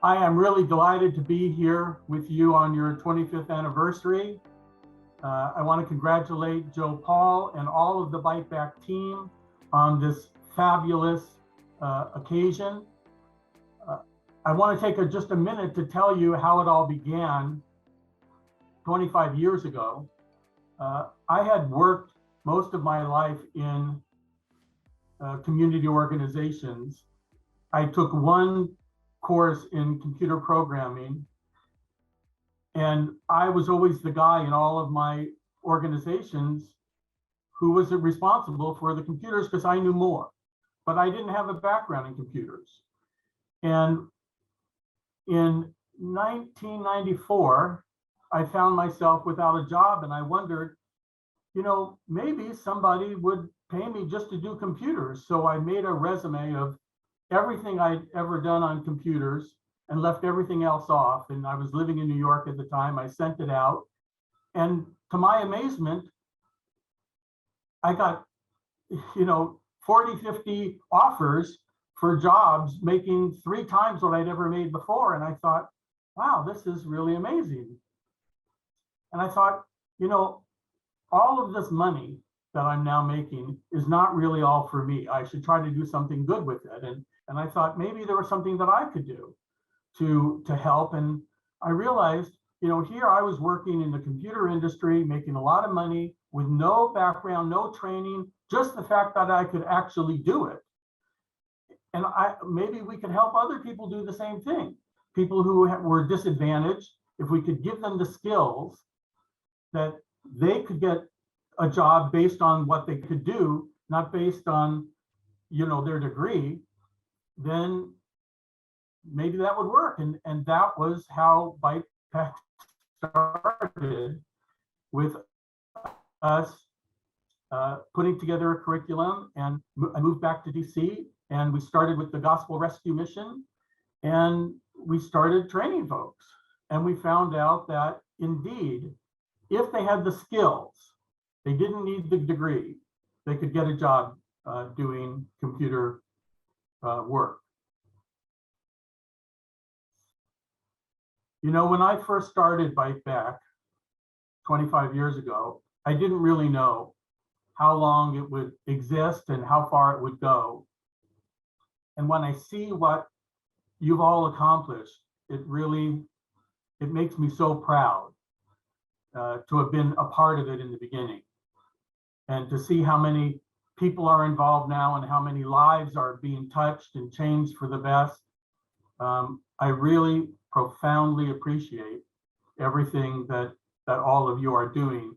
I am really delighted to be here with you on your 25th anniversary. I want to congratulate Joe Paul and all of the Byte Back team on this fabulous occasion. I want to take just a minute to tell you how it all began 25 years ago. I had worked most of my life in community organizations. I took one course in computer programming, and I was always the guy in all of my organizations who was responsible for the computers because I knew more, but I didn't have a background in computers. And in 1994, I found myself without a job, and I wondered, maybe somebody would pay me just to do computers. So I made a resume of everything I'd ever done on computers and left everything else off. And I was living in New York at the time. I sent it out. And to my amazement, I got, 40, 50 offers for jobs making 3 times what I'd ever made before. And I thought, wow, this is really amazing. And I thought, all of this money that I'm now making is not really all for me. I should try to do something good with it. And I thought maybe there was something that I could do to help. And I realized, here I was working in the computer industry, making a lot of money with no background, no training, just the fact that I could actually do it. And maybe we could help other people do the same thing. People who were disadvantaged, if we could give them the skills that they could get a job based on what they could do, not based on, their degree, then maybe that would work. And that was how Byte Back started, with us putting together a curriculum. And I moved back to DC, and we started with the Gospel Rescue Mission, and we started training folks. And we found out that indeed, if they had the skills, they didn't need the degree, they could get a job doing computer work. When I first started Byte Back 25 years ago, I didn't really know how long it would exist and how far it would go. And when I see what you've all accomplished, it makes me so proud to have been a part of it in the beginning, and to see how many people are involved now and how many lives are being touched and changed for the best. I really profoundly appreciate everything that all of you are doing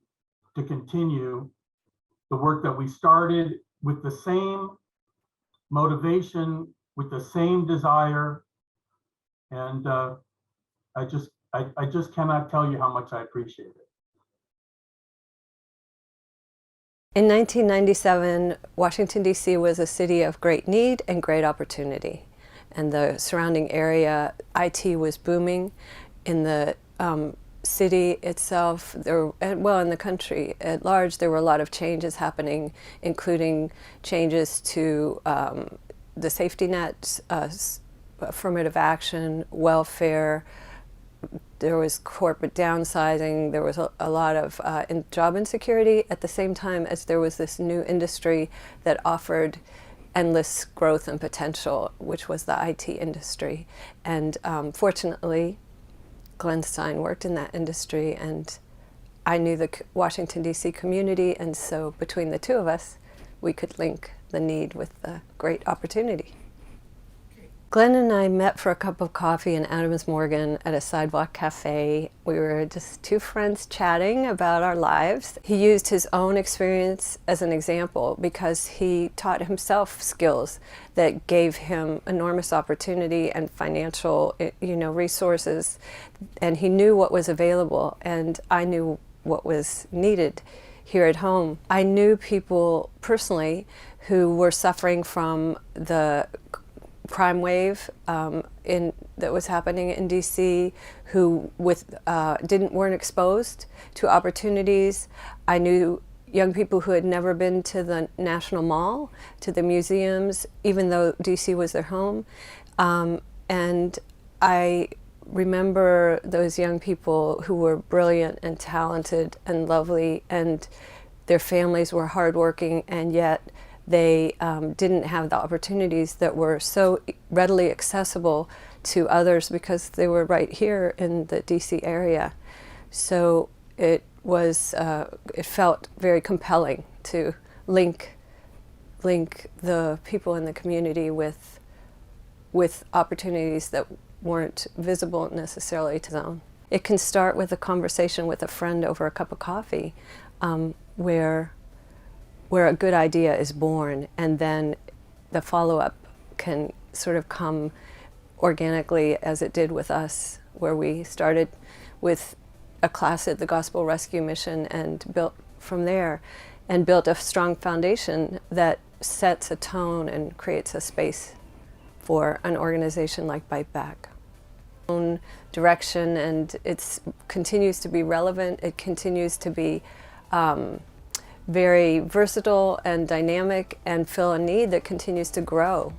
to continue the work that we started with the same motivation, with the same desire. And I just cannot tell you how much I appreciate it. In 1997, Washington, D.C. was a city of great need and great opportunity. And the surrounding area, IT was booming. In the city itself, in the country at large, there were a lot of changes happening, including changes to the safety nets, affirmative action, welfare. There was corporate downsizing. There was a lot of job insecurity, at the same time as there was this new industry that offered endless growth and potential, which was the IT industry. And fortunately, Glenn Stein worked in that industry, and I knew the Washington, D.C. community, and so between the two of us, we could link the need with the great opportunity. Glenn and I met for a cup of coffee in Adams Morgan at a sidewalk cafe. We were just 2 friends chatting about our lives. He used his own experience as an example because he taught himself skills that gave him enormous opportunity and financial, resources. And he knew what was available, and I knew what was needed here at home. I knew people personally who were suffering from the crime wave that was happening in DC, who weren't exposed to opportunities. I knew young people who had never been to the National Mall, to the museums, even though DC was their home. And I remember those young people who were brilliant and talented and lovely, and their families were hardworking, and yet they didn't have the opportunities that were so readily accessible to others because they were right here in the DC area. So it was, it felt very compelling to link the people in the community with opportunities that weren't visible necessarily to them. It can start with a conversation with a friend over a cup of coffee, where a good idea is born, and then the follow-up can sort of come organically, as it did with us, where we started with a class at the Gospel Rescue Mission and built from there, and built a strong foundation that sets a tone and creates a space for an organization like Byte Back. Own direction, and it continues to be relevant. It continues to be very versatile and dynamic and fill a need that continues to grow.